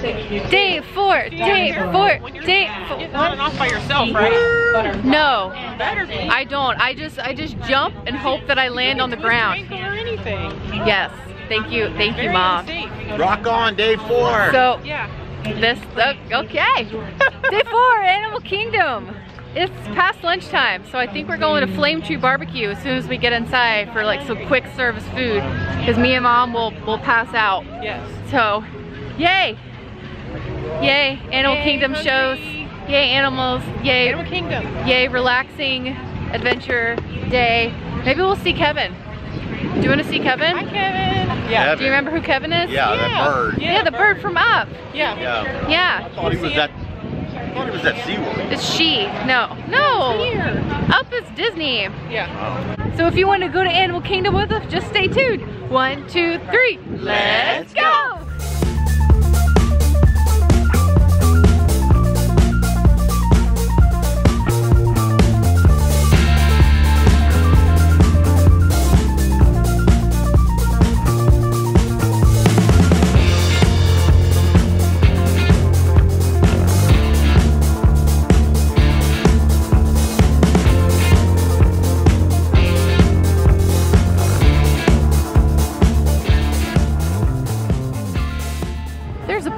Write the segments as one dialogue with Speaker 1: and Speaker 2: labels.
Speaker 1: Day 4, day 4, day 4.
Speaker 2: You're running off by yourself, right?
Speaker 1: No,
Speaker 2: Better be.
Speaker 1: I don't. I just jump and hope that I land on the ground.
Speaker 2: Or anything.
Speaker 1: Yes, thank you, Mom.
Speaker 3: Rock on, day 4.
Speaker 1: So
Speaker 2: Yeah.
Speaker 1: this okay. Day 4, Animal Kingdom. It's past lunchtime, so I think we're going to Flame Tree Barbecue as soon as we get inside for like some quick service food, because me and Mom will pass out.
Speaker 2: Yes.
Speaker 1: So, yay! Yay, Animal
Speaker 2: Yay,
Speaker 1: Kingdom
Speaker 2: country.
Speaker 1: shows. Yay, animals. Yay,
Speaker 2: Animal Kingdom.
Speaker 1: yay, relaxing adventure day. Maybe we'll see Kevin. Do you want to see Kevin?
Speaker 2: Hi, Kevin. Yeah.
Speaker 1: Do you remember who Kevin is?
Speaker 3: Yeah, that bird.
Speaker 1: Yeah, the bird from Up.
Speaker 2: Yeah.
Speaker 3: Yeah.
Speaker 1: Yeah.
Speaker 3: I thought he was at SeaWorld.
Speaker 1: It's she. No.
Speaker 2: Here.
Speaker 1: Up is Disney.
Speaker 2: Yeah.
Speaker 3: Oh.
Speaker 1: So if you want to go to Animal Kingdom with us, just stay tuned. 1, 2, 3. Let's go!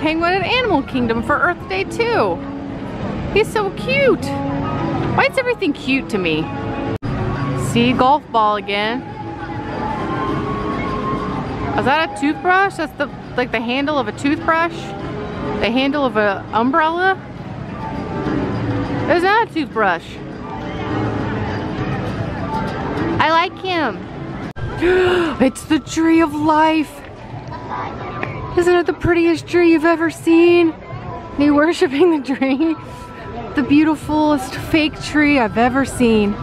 Speaker 1: Penguin at Animal Kingdom for Earth Day 2. He's so cute. Why is everything cute to me? See, golf ball again. Is that a toothbrush? That's like the handle of a toothbrush? The handle of an umbrella? It's not a toothbrush. I like him. It's the tree of life. Isn't it the prettiest tree you've ever seen? Me worshiping the tree. The beautifulest fake tree I've ever seen.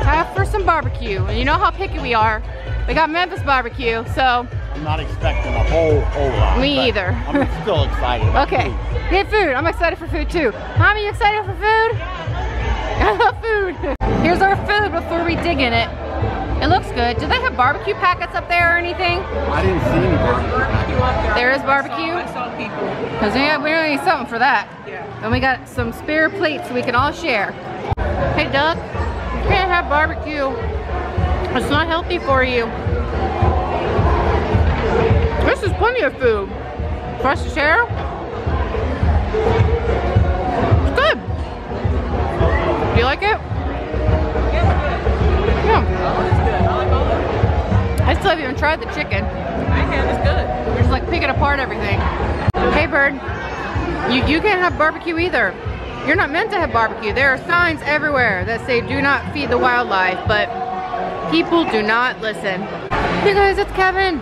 Speaker 1: Time for some barbecue. And you know how picky we are. We got Memphis barbecue, so.
Speaker 3: I'm not expecting a whole lot.
Speaker 1: Me either.
Speaker 3: I'm still excited about
Speaker 1: Okay,
Speaker 3: food.
Speaker 1: get food. I'm excited for food too. Mommy, you excited for food? I love food. Here's our food before we dig in it. It looks good. Do they have barbecue packets up there or anything?
Speaker 3: I didn't see any barbecue.
Speaker 1: There is barbecue?
Speaker 2: I saw people.
Speaker 1: Because we don't need something for that.
Speaker 2: Yeah.
Speaker 1: And we got some spare plates so we can all share. Hey Doug, you can't have barbecue. It's not healthy for you. This is plenty of food. For us to share? It's good. Do you like it? I still haven't even tried the chicken.
Speaker 2: I have, it's good.
Speaker 1: We're just like picking apart everything. Hey bird, you can't have barbecue either. You're not meant to have barbecue. There are signs everywhere that say do not feed the wildlife, but people do not listen. Hey guys, it's Kevin.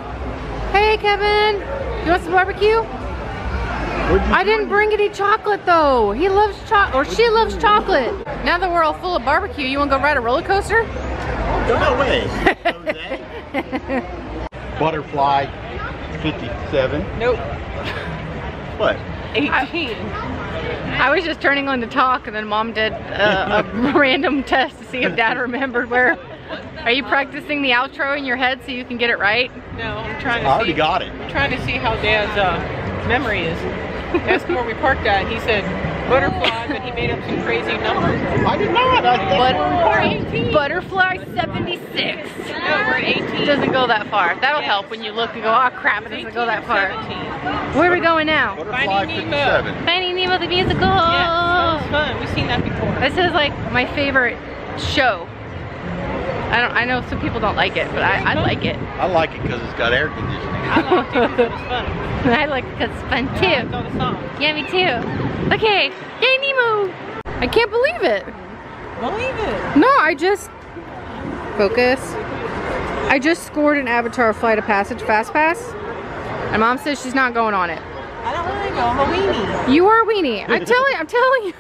Speaker 1: Hey Kevin, you want some barbecue? I didn't bring any chocolate though. He loves chocolate, or she loves chocolate. Now that we're all full of barbecue, you want to go ride a roller coaster?
Speaker 3: No way. Butterfly 57.
Speaker 2: Nope.
Speaker 3: What?
Speaker 2: 18.
Speaker 1: I was just turning on to talk, and then Mom did a random test to see if Dad remembered where. Are you practicing the outro in your head so you can get it right?
Speaker 2: No, I'm trying to
Speaker 3: I already got it.
Speaker 2: I'm trying to see how Dad's memory is. Asked him where we parked at. He said butterfly, but he made up some crazy numbers.
Speaker 3: I did not.
Speaker 2: We're 18.
Speaker 1: Butterfly 76.
Speaker 2: No, we're at 18.
Speaker 1: It doesn't go that far. That'll help when you look and go, oh crap, it doesn't go that far. Where are we going now?
Speaker 3: Butterfly
Speaker 2: Finding Nemo.
Speaker 3: 57.
Speaker 1: Finding Nemo the musical.
Speaker 2: Yeah, that was fun. We've seen that before.
Speaker 1: This is like my favorite show. I know some people don't like it, but I like it.
Speaker 3: I like it because it's got air conditioning.
Speaker 2: I liked it because it was fun.
Speaker 1: I like it because it's fun
Speaker 2: I
Speaker 1: too.
Speaker 2: liked all the songs.
Speaker 1: Yeah, me too. Okay, yay Nemo! I can't believe it.
Speaker 2: Believe it.
Speaker 1: No, I just focus. I just scored an Avatar Flight of Passage Fast Pass, and Mom says she's not going on it.
Speaker 2: I don't want to go. I'm a weenie.
Speaker 1: You are a weenie. I'm telling you,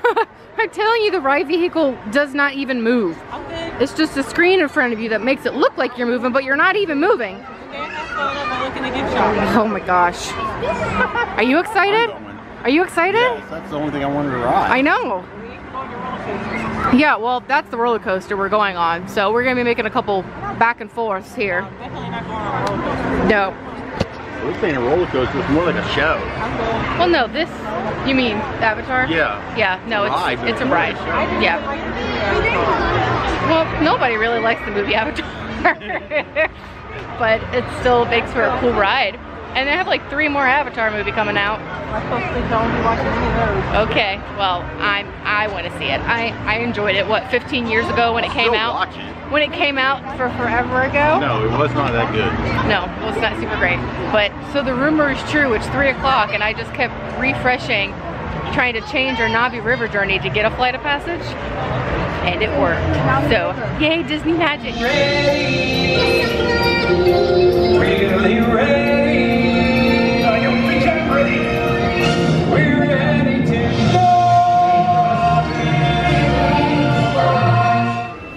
Speaker 1: I'm telling you, the ride vehicle does not even move.
Speaker 2: I'm good.
Speaker 1: It's just a screen in front of you that makes it look like you're moving, but you're not even moving.
Speaker 2: Okay, have fun. I'm looking to get shot.
Speaker 1: Oh my gosh. Are you excited? Are you excited?
Speaker 3: Yes, that's the only thing I wanted to ride.
Speaker 1: I know. Yeah, well, that's the roller coaster we're going on. So we're gonna be making a couple back and forths here.
Speaker 2: Definitely not going on a roller coaster.
Speaker 1: No.
Speaker 3: This ain't a roller coaster. It's more like a show.
Speaker 1: Well, no, this, you mean Avatar?
Speaker 3: Yeah.
Speaker 1: Yeah, no, it's a ride. Yeah. Well, nobody really likes the movie Avatar. But it still makes for a cool ride. And they have like 3 more Avatar movie coming out. Okay, well, I want to see it. I enjoyed it, what, 15 years ago when it came out?
Speaker 3: Watch it.
Speaker 1: When it came out for forever ago?
Speaker 3: No, it was not that good.
Speaker 1: No, well, it's not super great. But, so the rumor is true, it's 3 o'clock and I just kept refreshing, trying to change our Navi River journey to get a flight of passage. And it worked. So, yay, Disney magic.
Speaker 4: Really ready. I don't think I'm ready. We're ready to go.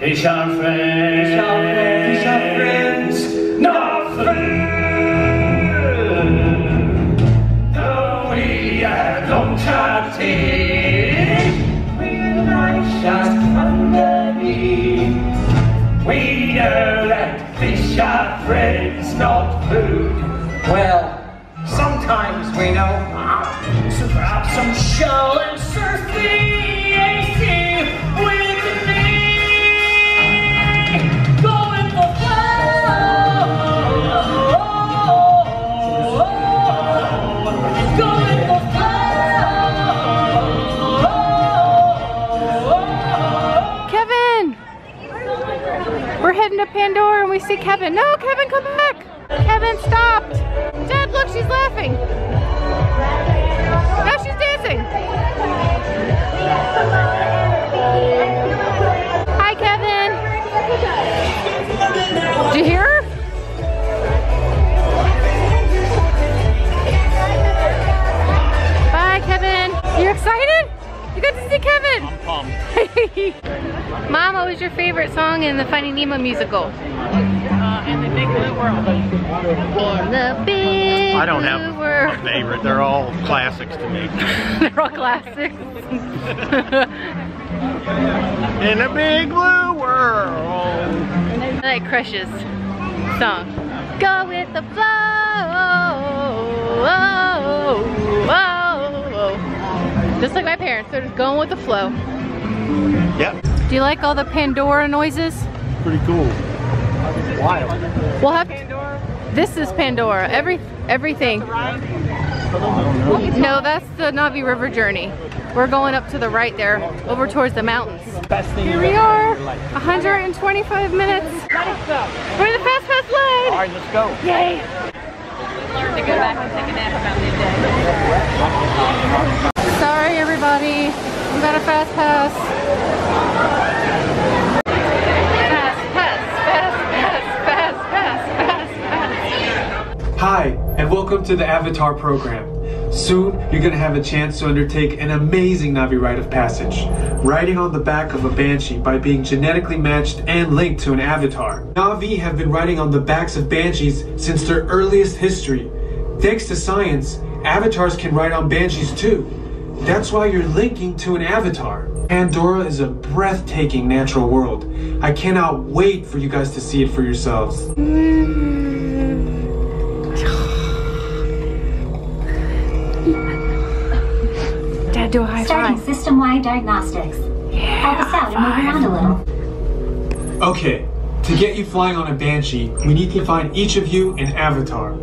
Speaker 4: Fish are friends. Fish are friends. Not friends. Though we have long chatted, we're nice just underneath. We know that fish are friends, not food. Well, sometimes we know. So grab some shell and surf the AC with me. Go with the flow. Go with the flow.
Speaker 1: Kevin! We're heading to Pandora and we see Kevin. No, Kevin, come back! Kevin stopped! Dad, look, she's laughing. No, she's dancing. Hi, Kevin. Did you hear her? Bye, Kevin. You excited? You got to see Kevin.
Speaker 3: I'm pumped.
Speaker 1: Mom, what was your favorite song in the Finding Nemo musical?
Speaker 2: In the Big Blue World.
Speaker 1: In the big
Speaker 3: I don't have
Speaker 1: blue world.
Speaker 3: a favorite. They're all classics to me.
Speaker 1: They're all classics.
Speaker 3: In a big blue world.
Speaker 1: I like Crush's song. Go with the flow. Just like my parents, they're just going with the flow.
Speaker 3: Yep.
Speaker 1: Do you like all the Pandora noises?
Speaker 3: Pretty cool. Wild.
Speaker 1: We'll have this is Pandora. Everything. No, that's the Navi River journey. We're going up to the right there, over towards the mountains. Here we are, 125 minutes. We're in the Fast Pass line.
Speaker 3: All right, let's go.
Speaker 1: Yay.
Speaker 2: To go back and take a nap about midday.
Speaker 1: Sorry everybody, we got a Fast Pass.
Speaker 5: Hi, and welcome to the Avatar program. Soon, you're going to have a chance to undertake an amazing Navi rite of passage, riding on the back of a Banshee by being genetically matched and linked to an Avatar. Navi have been riding on the backs of Banshees since their earliest history. Thanks to science, Avatars can ride on Banshees too. That's why you're linking to an Avatar. Pandora is a breathtaking natural world. I cannot wait for you guys to see it for yourselves.
Speaker 1: Dad, do a high
Speaker 6: Starting
Speaker 1: five.
Speaker 6: system-wide diagnostics. Help us out and move around a little.
Speaker 5: Okay, to get you flying on a Banshee, we need to find each of you an Avatar.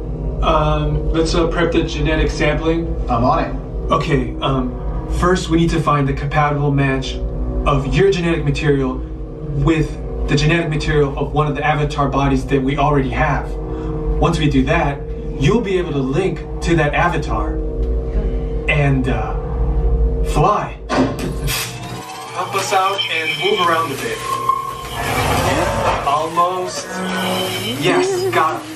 Speaker 5: Let's prep the genetic sampling.
Speaker 3: I'm on it.
Speaker 5: Okay, first we need to find the compatible match of your genetic material with the genetic material of one of the Avatar bodies that we already have. Once we do that, you'll be able to link to that Avatar and fly. Help us out and move around a bit. Almost. Yes, got him.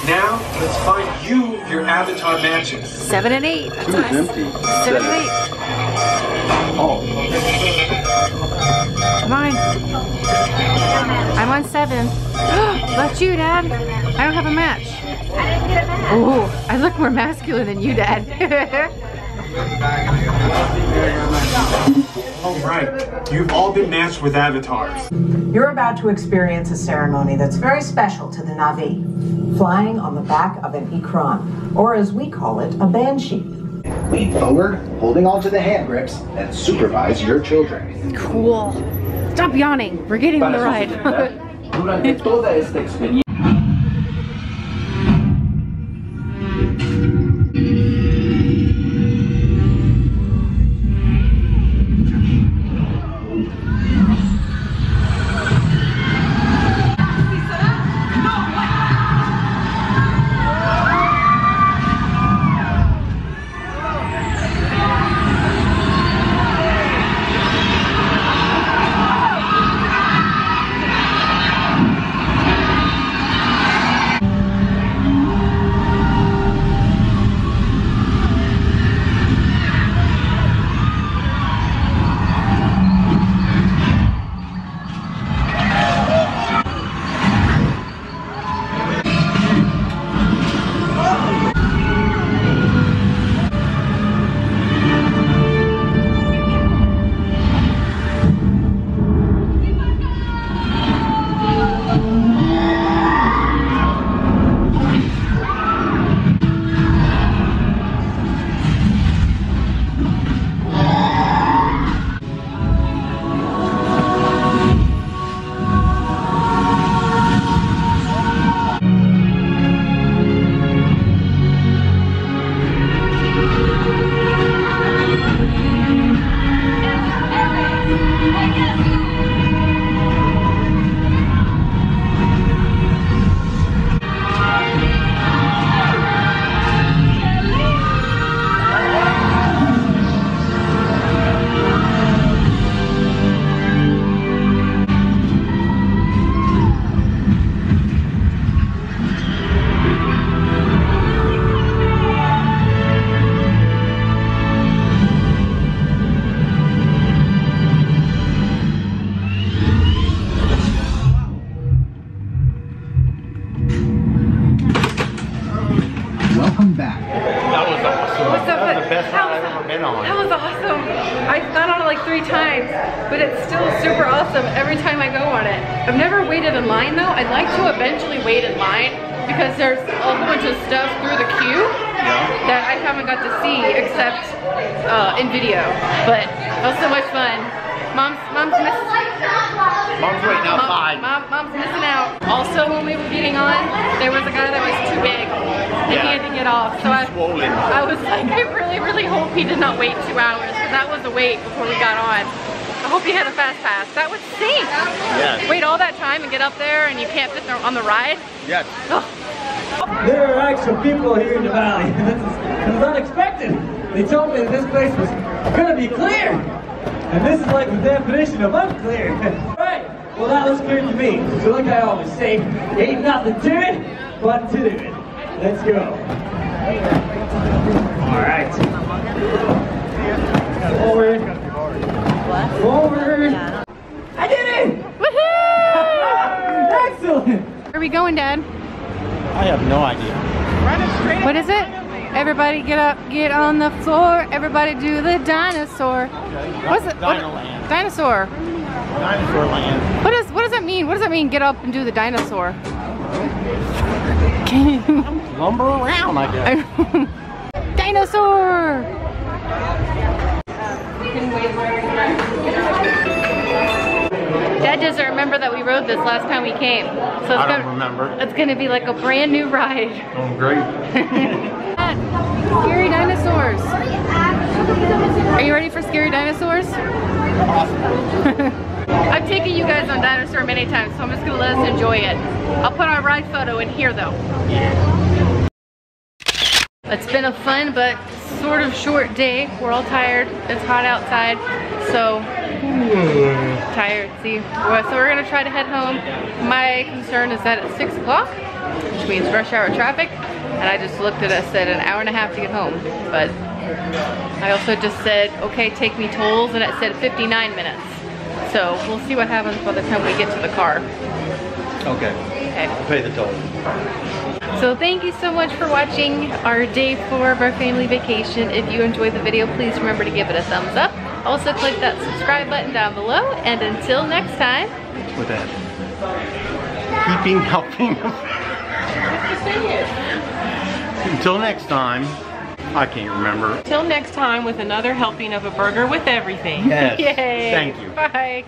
Speaker 5: Now, let's find you your Avatar matches.
Speaker 1: 7 and 8. That's
Speaker 3: It's
Speaker 1: nice.
Speaker 3: empty.
Speaker 1: 7 and 8.
Speaker 3: Oh.
Speaker 1: Come on. I'm on 7. About you, Dad. I don't have a match. Oh, I look more masculine than you, Dad.
Speaker 5: All right, you've all been matched with avatars.
Speaker 7: You're about to experience a ceremony that's very special to the Na'vi. Flying on the back of an Ikran, or as we call it, a banshee.
Speaker 8: Lean forward, holding onto the hand grips, and supervise your children.
Speaker 1: Cool. Stop yawning. We're getting on the ride.
Speaker 8: Durante toda esta experiencia. Welcome back.
Speaker 3: That was awesome.
Speaker 1: What's up?
Speaker 3: That was the best ride I've ever been on.
Speaker 1: That was awesome. I've gone on it like 3 times, but it's still super awesome every time I go on it. I've never waited in line though. I'd like to eventually wait in line because there's a whole bunch of stuff through the queue that I haven't got to see except in video. But that was so much fun. Mom's missing.
Speaker 3: Mom's waiting outside.
Speaker 1: Mom's missing out. Also, when we were getting on, there was a guy that was too big and he had to get off. So I was like, I really hope he did not wait 2 hours because that was a wait before we got on. I hope he had a fast pass. That would stink.
Speaker 3: Yes.
Speaker 1: Wait all that time and get up there and you can't fit on the ride?
Speaker 3: Yes.
Speaker 1: Oh.
Speaker 9: There are actual people here in the valley. This is unexpected. They told me that this place was going to be clear. And this is like the definition of unclear. Right, well that looks clear to me. So like I always say, ain't nothing to it but to do it. Let's go. Alright. Forward. Forward. I did it!
Speaker 1: Woohoo!
Speaker 9: Excellent!
Speaker 1: Where are we going, Dad?
Speaker 3: I have no idea.
Speaker 1: What is it? Everybody get up, get on the floor. Everybody do the dinosaur. What's it?
Speaker 3: Dinoland.
Speaker 1: Dinosaur.
Speaker 3: Dinosaur land.
Speaker 1: What does that mean? What does that mean? Get up and do the dinosaur.
Speaker 3: Lumber around, I guess.
Speaker 1: Dinosaur. Dad doesn't remember that we rode this last time we came. So it's
Speaker 3: I don't remember.
Speaker 1: It's gonna be like a brand new ride.
Speaker 3: Oh, great.
Speaker 1: Scary dinosaurs. Are you ready for scary dinosaurs? I've taken you guys on dinosaur many times, so I'm just gonna let us enjoy it. I'll put our ride photo in here though.
Speaker 3: Yeah.
Speaker 1: It's been a fun but sort of short day. We're all tired. It's hot outside, so tired. See, so we're gonna try to head home. My concern is that it's 6 o'clock, which means rush hour traffic. And I just looked at us, said an hour and a half to get home. But I also just said, okay, take me tolls, and it said 59 minutes. So we'll see what happens by the time we get to the car.
Speaker 3: Okay.
Speaker 1: Okay.
Speaker 3: I'll pay the toll.
Speaker 1: So thank you so much for watching our day 4 of our family vacation. If you enjoyed the video, please remember to give it a thumbs up. Also click that subscribe button down below, and until next time.
Speaker 3: With that. Keeping helping. Until next time. I can't remember.
Speaker 2: Until next time with another helping of a burger with everything.
Speaker 3: Yes.
Speaker 1: Yay.
Speaker 3: Thank you.
Speaker 1: Bye.